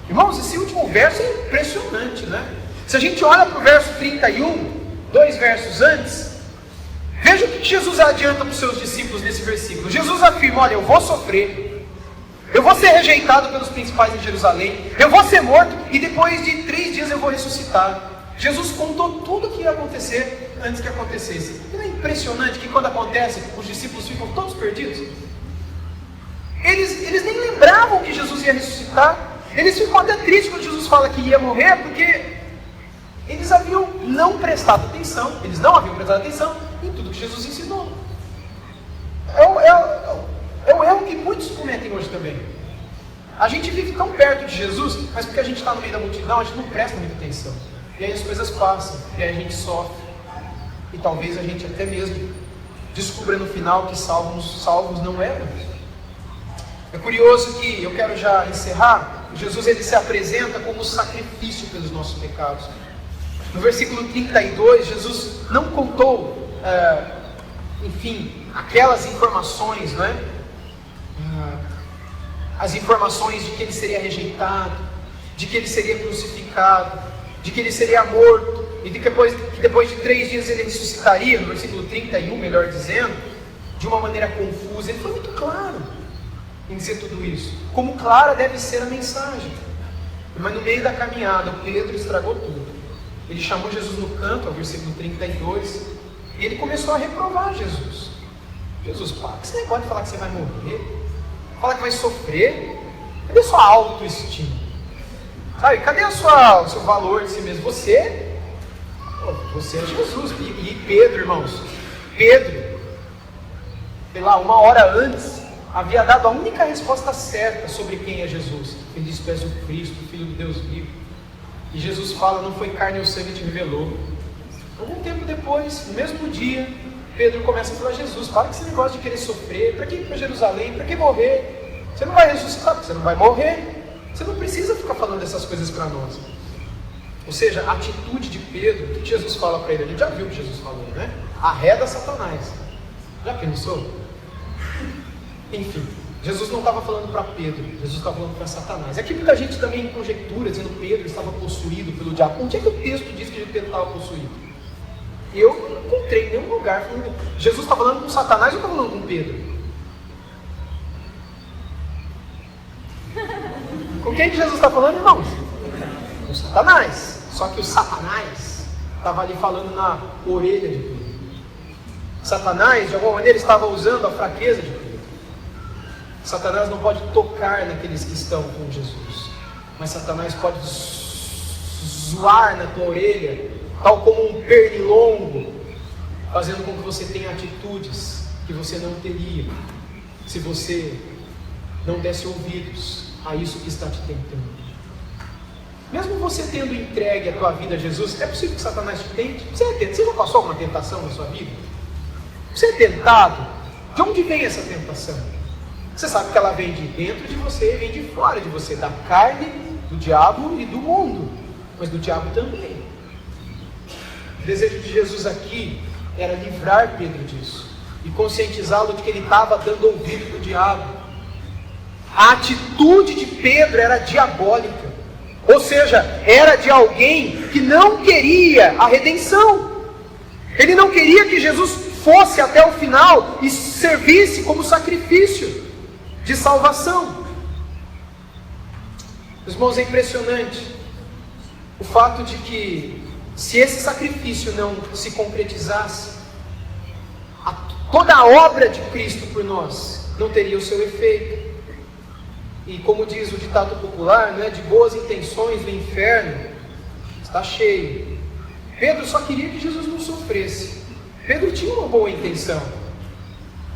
Irmãos, esse último verso é impressionante, né? Se a gente olha para o verso 31, 2 versos antes, veja o que Jesus adianta para os seus discípulos nesse versículo. Jesus afirma: olha, eu vou sofrer, eu vou ser rejeitado pelos principais em Jerusalém, eu vou ser morto, e depois de 3 dias eu vou ressuscitar. Jesus contou tudo o que ia acontecer antes que acontecesse. Não é impressionante que quando acontece, os discípulos ficam todos perdidos? Eles nem lembravam que Jesus ia ressuscitar. Eles ficam até tristes quando Jesus fala que ia morrer, porque eles haviam não prestado atenção, eles não haviam prestado atenção em tudo que Jesus ensinou. É o erro que muitos cometem hoje também. A gente vive tão perto de Jesus, mas porque a gente está no meio da multidão, a gente não presta muita atenção. E aí as coisas passam, e aí a gente sofre. E talvez a gente até mesmo descubra no final que salvos não eram. É curioso que, eu quero já encerrar, Jesus ele se apresenta como sacrifício pelos nossos pecados. No versículo 32, Jesus não contou, aquelas informações, não é? As informações de que ele seria rejeitado, de que ele seria crucificado, de que ele seria morto, e de que depois de 3 dias ele ressuscitaria, no versículo 31, melhor dizendo, de uma maneira confusa. Ele foi muito claro em dizer tudo isso, como clara deve ser a mensagem. Mas no meio da caminhada, o Pedro estragou tudo. Ele chamou Jesus no canto, ao versículo 32, e ele começou a reprovar Jesus. Jesus, para que esse negócio de falar que você vai morrer, falar que vai sofrer, cadê sua autoestima? Sabe, cadê o seu valor de si mesmo? Você é Jesus. E Pedro, irmãos, sei lá, 1 hora antes, havia dado a única resposta certa sobre quem é Jesus. Ele disse: tu és o Cristo, o Filho de Deus vivo. E Jesus fala: não foi carne ou sangue que te revelou. Algum tempo depois, no mesmo dia, Pedro começa a falar: Jesus, para com esse negócio de querer sofrer, para que ir para Jerusalém, para que morrer? Você não vai ressuscitar, porque você não vai morrer. Você não precisa ficar falando essas coisas para nós. Ou seja, a atitude de Pedro, o que Jesus fala para ele? Ele já viu o que Jesus falou, né? Arreda, Satanás. Já pensou? Enfim, Jesus não estava falando para Pedro, Jesus estava falando para Satanás. Aqui muita gente também conjectura, dizendo que Pedro estava possuído pelo diabo. Onde é que o texto diz que Pedro estava possuído? Eu não encontrei em nenhum lugar falando. Jesus está falando com Satanás ou está falando com Pedro? Com quem que Jesus está falando, irmãos? Com Satanás. Só que o Satanás estava ali falando na orelha de Pedro. Satanás, de alguma maneira, estava usando a fraqueza de Pedro. Satanás não pode tocar naqueles que estão com Jesus, mas Satanás pode zoar na tua orelha, tal como um pernilongo, fazendo com que você tenha atitudes que você não teria se você não desse ouvidos a isso que está te tentando. Mesmo você tendo entregue a tua vida a Jesus, é possível que Satanás te tente? Você já passou alguma tentação na sua vida? Você é tentado? De onde vem essa tentação? Você sabe que ela vem de dentro de você e vem de fora de você, da carne, do diabo e do mundo, mas do diabo também. O desejo de Jesus aqui era livrar Pedro disso e conscientizá-lo de que ele estava dando ouvido para o diabo. A atitude de Pedro era diabólica, ou seja, era de alguém que não queria a redenção. Ele não queria que Jesus fosse até o final e servisse como sacrifício de salvação. Irmãos, é impressionante o fato de que, se esse sacrifício não se concretizasse, toda a obra de Cristo por nós não teria o seu efeito. E como diz o ditado popular, né, de boas intenções do inferno está cheio. Pedro só queria que Jesus não sofresse. Pedro tinha uma boa intenção.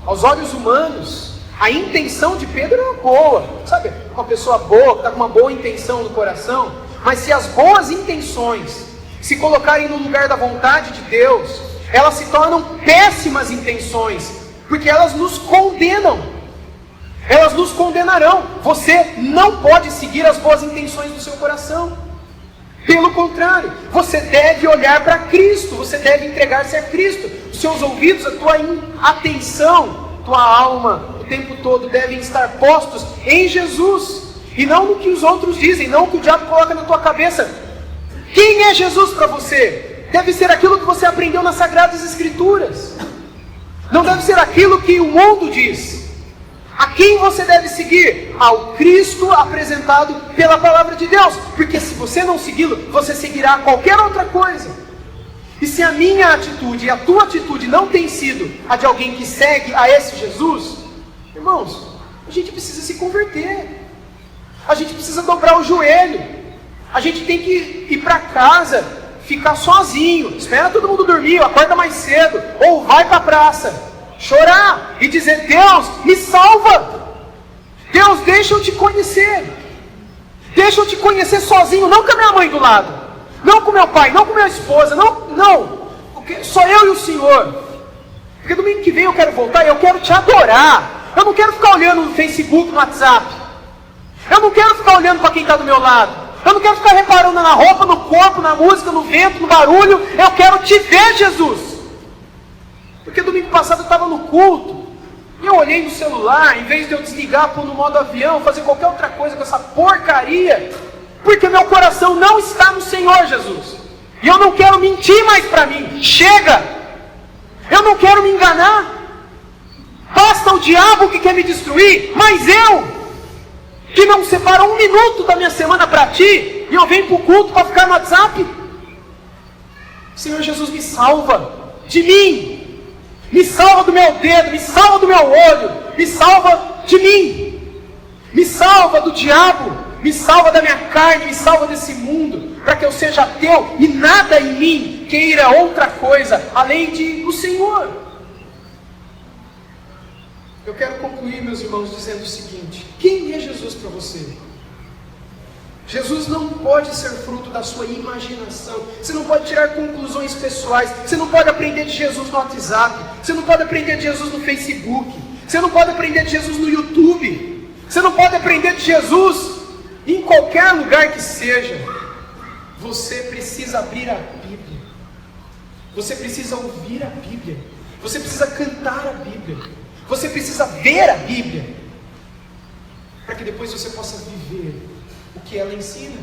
Aos olhos humanos, a intenção de Pedro era boa. Sabe, uma pessoa boa, que está com uma boa intenção no coração. Mas se as boas intenções se colocarem no lugar da vontade de Deus, elas se tornam péssimas intenções, porque elas nos condenam. Elas nos condenarão. Você não pode seguir as boas intenções do seu coração. Pelo contrário, você deve olhar para Cristo, você deve entregar-se a Cristo. Os seus ouvidos, a tua atenção, tua alma, o tempo todo devem estar postos em Jesus, e não no que os outros dizem, não o que o diabo coloca na tua cabeça. Quem é Jesus para você? Deve ser aquilo que você aprendeu nas Sagradas Escrituras. Não deve ser aquilo que o mundo diz. A quem você deve seguir? Ao Cristo apresentado pela palavra de Deus. Porque se você não segui-lo, você seguirá qualquer outra coisa. E se a minha atitude e a tua atitude não tem sido a de alguém que segue a esse Jesus, irmãos, a gente precisa se converter. A gente precisa dobrar o joelho. A gente tem que ir para casa, ficar sozinho. Espera todo mundo dormir, acorda mais cedo. Ou vai para a praça. Chorar e dizer: Deus, me salva. Deus, deixa eu te conhecer. Deixa eu te conhecer sozinho, não com a minha mãe do lado, não com meu pai, não com minha esposa, não. Só eu e o Senhor. Porque domingo que vem eu quero voltar e eu quero te adorar. Eu não quero ficar olhando no Facebook, no WhatsApp. Eu não quero ficar olhando para quem está do meu lado. Eu não quero ficar reparando na roupa, no corpo, na música, no vento, no barulho. Eu quero te ver, Jesus. Porque domingo passado eu estava no culto, e eu olhei no celular, em vez de eu desligar, pôr no modo avião, fazer qualquer outra coisa com essa porcaria, porque meu coração não está no Senhor Jesus, e eu não quero mentir mais para mim. Chega! Eu não quero me enganar. Basta o diabo que quer me destruir, mas eu, que não separo um minuto da minha semana para ti, e eu venho para o culto para ficar no WhatsApp. Senhor Jesus, me salva de mim. Me salva do meu dedo, me salva do meu olho, me salva de mim, me salva do diabo, me salva da minha carne, me salva desse mundo, para que eu seja teu e nada em mim queira outra coisa além de o Senhor. Eu quero concluir, meus irmãos, dizendo o seguinte: quem é Jesus para você? Jesus não pode ser fruto da sua imaginação. Você não pode tirar conclusões pessoais. Você não pode aprender de Jesus no WhatsApp. Você não pode aprender de Jesus no Facebook. Você não pode aprender de Jesus no YouTube. Você não pode aprender de Jesus em qualquer lugar que seja. Você precisa abrir a Bíblia. Você precisa ouvir a Bíblia. Você precisa cantar a Bíblia. Você precisa ver a Bíblia, para que depois você possa viver o que ela ensina.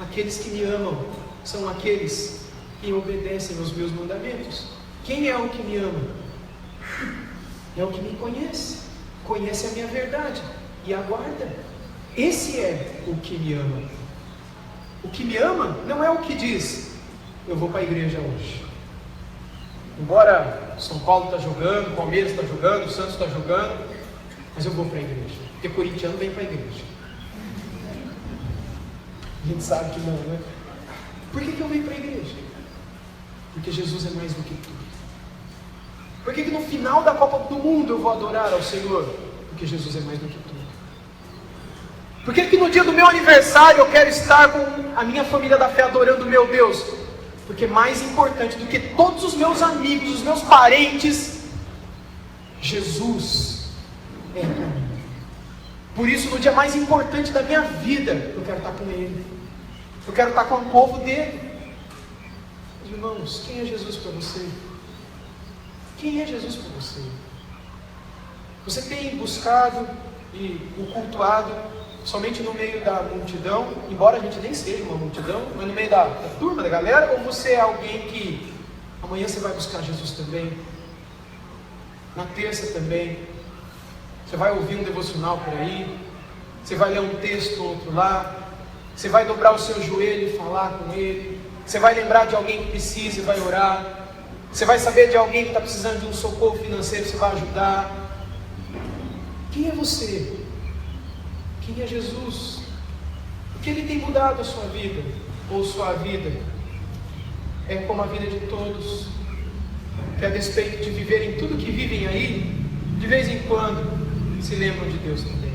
Aqueles que me amam são aqueles que obedecem aos meus mandamentos. Quem é o que me ama? É o que me conhece, conhece a minha verdade e aguarda. Esse é o que me ama. O que me ama não é o que diz: eu vou para a igreja hoje. Embora São Paulo está jogando, Palmeiras está jogando, Santos está jogando, mas eu vou para a igreja. Porque corintiano vem para a igreja. A gente sabe que não, né? Por que eu venho para a igreja? Porque Jesus é mais do que tudo. Por que no final da Copa do Mundo eu vou adorar ao Senhor? Porque Jesus é mais do que tudo. Por que no dia do meu aniversário eu quero estar com a minha família da fé adorando o meu Deus? Porque mais importante do que todos os meus amigos, os meus parentes, Jesus é para mim. Por isso, no dia mais importante da minha vida, eu quero estar com Ele. Eu quero estar com o povo dele. Meus irmãos, quem é Jesus para você? Quem é Jesus para você? Você tem buscado e o cultuado somente no meio da multidão, embora a gente nem seja uma multidão, mas no meio da turma, da galera? Ou você é alguém que amanhã você vai buscar Jesus também? Na terça também? Você vai ouvir um devocional por aí? Você vai ler um texto ou outro lá? Você vai dobrar o seu joelho e falar com Ele? Você vai lembrar de alguém que precisa e vai orar? Você vai saber de alguém que está precisando de um socorro financeiro e você vai ajudar? Quem é você? Quem é Jesus? O que Ele tem mudado a sua vida? Ou sua vida? É como a vida de todos, que a despeito de viverem tudo que vivem aí, de vez em quando se lembram de Deus também.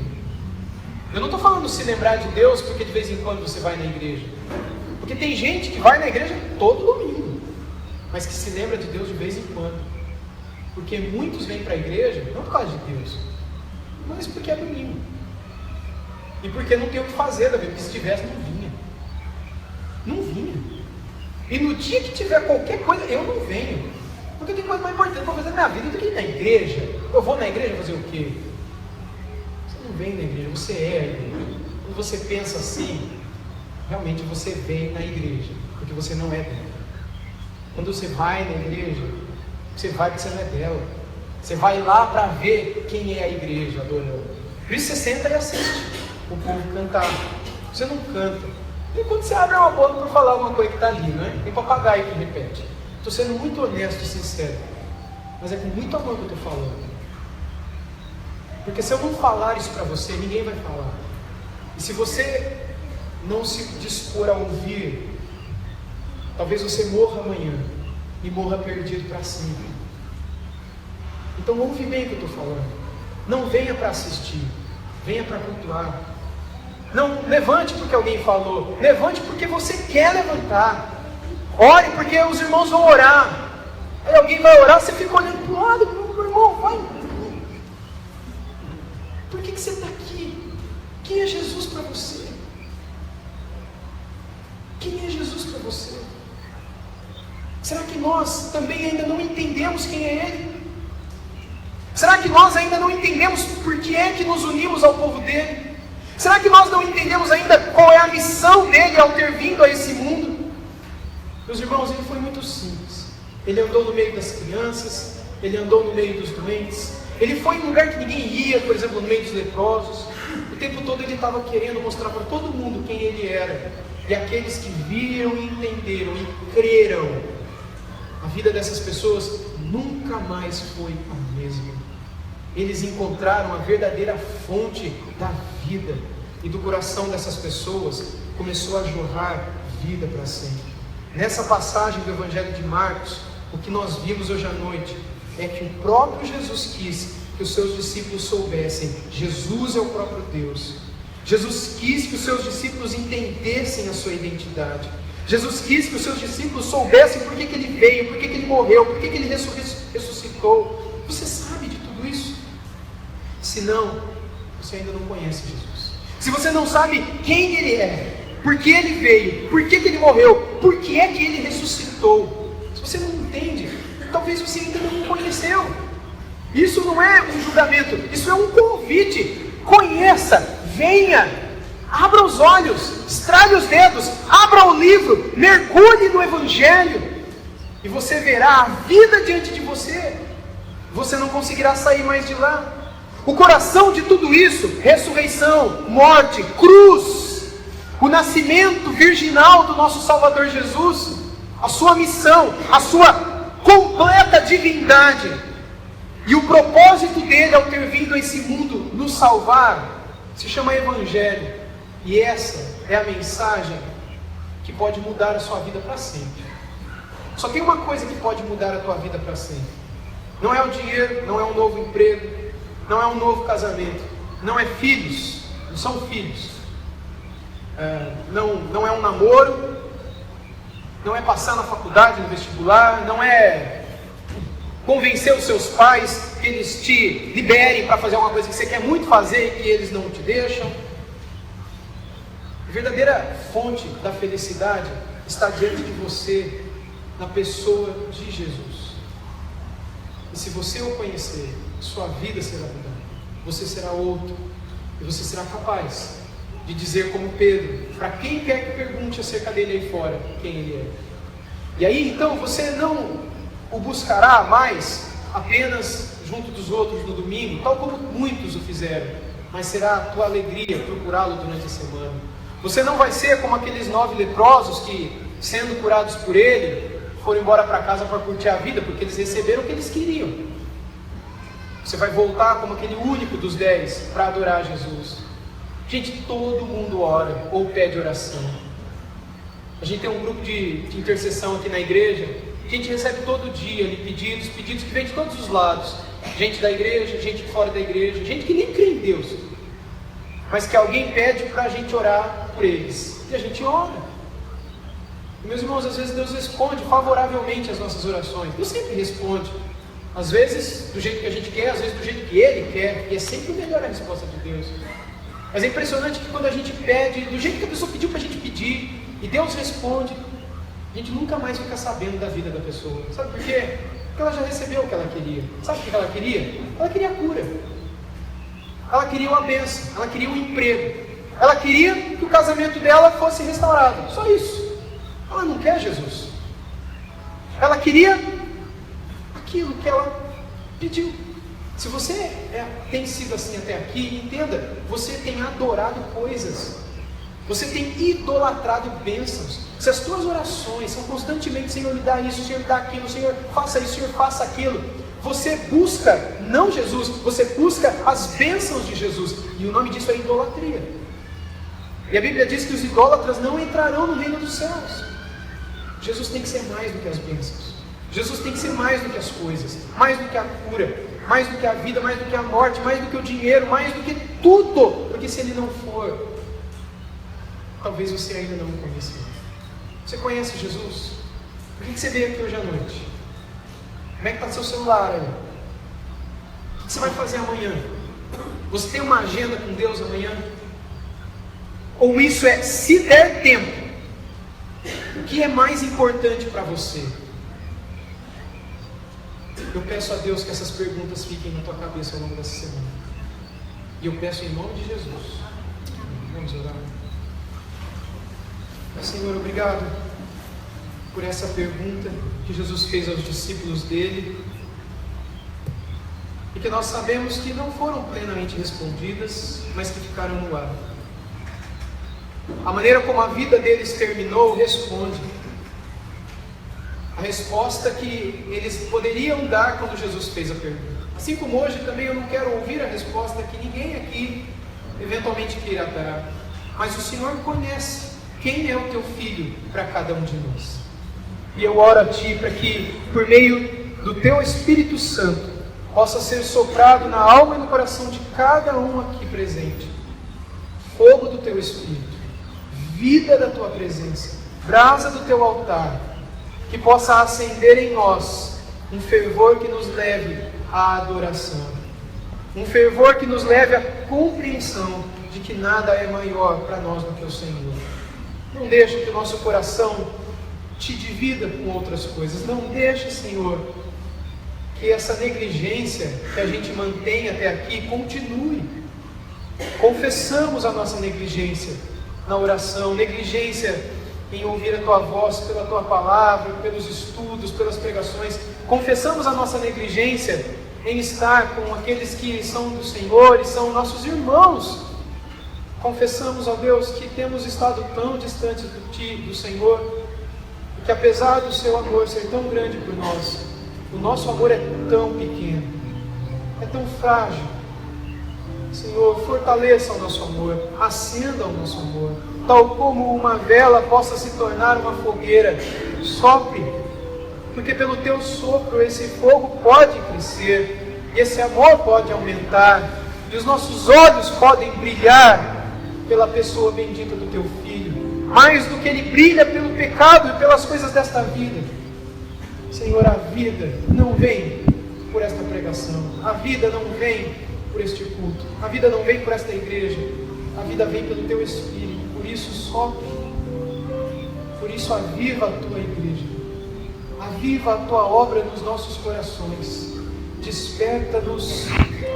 Eu não estou falando se lembrar de Deus porque de vez em quando você vai na igreja. Porque tem gente que vai na igreja todo domingo, mas que se lembra de Deus de vez em quando. Porque muitos vêm para a igreja, não por causa de Deus, mas porque é domingo. E porque não tem o que fazer, Davi, porque se tivesse não vinha. Não E no dia que tiver qualquer coisa, eu não venho. Porque tem coisa mais importante para fazer na minha vida do que ir na igreja. Eu vou na igreja fazer o quê? Você não vem na igreja, você é a igreja. Quando você pensa assim, realmente você vem na igreja, porque você não é dela. Quando você vai na igreja, você vai porque você não é dela. Você vai lá para ver quem é a igreja adorando. Por isso você senta e assiste o povo cantar. Você não canta. E quando você abre uma boca para falar alguma coisa que está ali, não é? Tem papagaio que repete. Estou sendo muito honesto e sincero. Mas é com muito amor que eu estou falando. Porque se eu não falar isso para você, ninguém vai falar. E se você não se dispor a ouvir, talvez você morra amanhã e morra perdido para sempre. Então ouve bem o que eu estou falando. Não venha para assistir, venha para cultuar. Não levante porque alguém falou, levante porque você quer levantar. Ore porque os irmãos vão orar. Aí alguém vai orar, você fica olhando para o lado, meu irmão, vai. Por que você está aqui? Quem é Jesus para você? Quem é Jesus para você? Será que nós também ainda não entendemos quem é Ele? Será que nós ainda não entendemos por que é que nos unimos ao povo dele? Será que nós não entendemos ainda qual é a missão dele ao ter vindo a esse mundo? Meus irmãos, ele foi muito simples. Ele andou no meio das crianças, ele andou no meio dos doentes, ele foi em lugar que ninguém ia, por exemplo, no meio dos leprosos. O tempo todo ele estava querendo mostrar para todo mundo quem ele era. E aqueles que viram e entenderam e creram, a vida dessas pessoas nunca mais foi a mesma. Eles encontraram a verdadeira fonte da vida, e do coração dessas pessoas começou a jorrar vida para sempre. Nessa passagem do Evangelho de Marcos, o que nós vimos hoje à noite é que o próprio Jesus quis que os seus discípulos soubessem: Jesus é o próprio Deus. Jesus quis que os seus discípulos entendessem a sua identidade. Jesus quis que os seus discípulos soubessem por que ele veio, por que ele morreu, por que ele ressuscitou. Você sabe de tudo isso? Se não, você ainda não conhece Jesus. Se você não sabe quem ele é, por que ele veio, por que ele morreu, por que é que ele ressuscitou, se você não entende, talvez você ainda não conheceu. Isso não é um julgamento, isso é um convite. Conheça, venha, abra os olhos, estrale os dedos, abra o livro, mergulhe no Evangelho, e você verá a vida diante de você. Você não conseguirá sair mais de lá. O coração de tudo isso: ressurreição, morte, cruz, o nascimento virginal do nosso Salvador Jesus, a sua missão, a sua completa divindade, e o propósito dele ao ter vindo a esse mundo nos salvar, se chama Evangelho. E essa é a mensagem que pode mudar a sua vida para sempre. Só tem uma coisa que pode mudar a tua vida para sempre. Não é o dinheiro, não é um novo emprego, não é um novo casamento, não é filhos, não são filhos, não é um namoro, não é passar na faculdade, no vestibular, não é convencer os seus pais que eles te liberem para fazer uma coisa que você quer muito fazer e que eles não te deixam. A verdadeira fonte da felicidade está diante de você, na pessoa de Jesus. E se você o conhecer, sua vida será mudada, você será outro, e você será capaz de dizer como Pedro, para quem quer que pergunte acerca dele aí fora, quem ele é. E aí então você não o buscará mais apenas junto dos outros no domingo, tal como muitos o fizeram, mas será a tua alegria procurá-lo durante a semana. Você não vai ser como aqueles 9 leprosos que, sendo curados por ele, foram embora para casa para curtir a vida, porque eles receberam o que eles queriam. Você vai voltar como aquele único dos 10 para adorar Jesus. Gente, todo mundo ora ou pede oração. A gente tem um grupo de intercessão aqui na igreja. A gente recebe todo dia ali pedidos que vêm de todos os lados. Gente da igreja, gente fora da igreja, gente que nem crê em Deus, mas que alguém pede para a gente orar por eles. E a gente ora. E, meus irmãos, às vezes Deus responde favoravelmente às nossas orações. Deus sempre responde. Às vezes do jeito que a gente quer, às vezes do jeito que Ele quer. E é sempre melhor a resposta de Deus. Mas é impressionante que quando a gente pede do jeito que a pessoa pediu para a gente pedir, e Deus responde, A gente nunca mais fica sabendo da vida da pessoa. Sabe por quê? Porque ela já recebeu o que ela queria. Sabe o que ela queria? Ela queria a cura. Ela queria uma bênção. Ela queria um emprego. Ela queria que o casamento dela fosse restaurado. Só isso. Ela não quer Jesus. Ela queria aquilo que ela pediu. Se você tem sido assim até aqui, entenda, você tem adorado coisas. Você tem idolatrado bênçãos. Se as tuas orações são constantemente: Senhor, me dá isso, Senhor, me dá aquilo, Senhor, faça isso, Senhor, faça aquilo. Você busca, não Jesus, você busca as bênçãos de Jesus. E o nome disso é idolatria. E a Bíblia diz que os idólatras não entrarão no reino dos céus. Jesus tem que ser mais do que as bênçãos. Jesus tem que ser mais do que as coisas, mais do que a cura, mais do que a vida, mais do que a morte, mais do que o dinheiro, mais do que tudo. Porque se Ele não for, talvez você ainda não o conheça. Você conhece Jesus? Por que você veio aqui hoje à noite? Como é que está seu celular aí? O que você vai fazer amanhã? Você tem uma agenda com Deus amanhã? Ou isso é, se der tempo, o que é mais importante para você? Eu peço a Deus que essas perguntas fiquem na tua cabeça ao longo dessa semana. E eu peço em nome de Jesus. Vamos orar. Senhor, obrigado por essa pergunta que Jesus fez aos discípulos dele, e que nós sabemos que não foram plenamente respondidas, mas que ficaram no ar. A maneira como a vida deles terminou responde a resposta que eles poderiam dar quando Jesus fez a pergunta. Assim como hoje também eu não quero ouvir a resposta que ninguém aqui eventualmente queira dar, mas o Senhor conhece quem é o teu filho para cada um de nós. E eu oro a Ti para que, por meio do Teu Espírito Santo, possa ser soprado na alma e no coração de cada um aqui presente fogo do Teu Espírito, vida da Tua presença, brasa do Teu altar, que possa acender em nós um fervor que nos leve à adoração, um fervor que nos leve à compreensão de que nada é maior para nós do que o Senhor. Não deixe que o nosso coração te divida com outras coisas. Não deixe, Senhor, que essa negligência que a gente mantém até aqui continue. Confessamos a nossa negligência na oração, negligência em ouvir a Tua voz pela Tua palavra, pelos estudos, pelas pregações. Confessamos a nossa negligência em estar com aqueles que são do Senhor e são nossos irmãos. Confessamos, ó Deus, que temos estado tão distantes do Ti, do Senhor, que apesar do Seu amor ser tão grande por nós, o nosso amor é tão pequeno, é tão frágil. Senhor, fortaleça o nosso amor, acenda o nosso amor, tal como uma vela possa se tornar uma fogueira. Sopre, porque pelo Teu sopro esse fogo pode crescer, e esse amor pode aumentar, e os nossos olhos podem brilhar pela pessoa bendita do Teu Filho, mais do que ele brilha pelo pecado e pelas coisas desta vida. Senhor, a vida não vem por esta pregação, a vida não vem por este culto, a vida não vem por esta igreja, a vida vem pelo Teu Espírito. Por isso sopre, por isso aviva a Tua igreja, aviva a Tua obra nos nossos corações, desperta-nos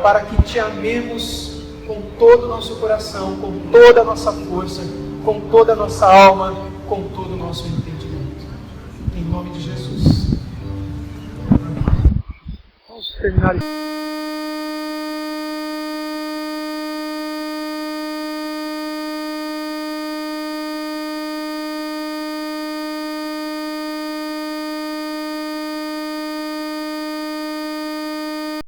para que Te amemos com todo o nosso coração, com toda a nossa força, com toda a nossa alma, com todo o nosso entendimento. Em nome de Jesus. Vamos terminar.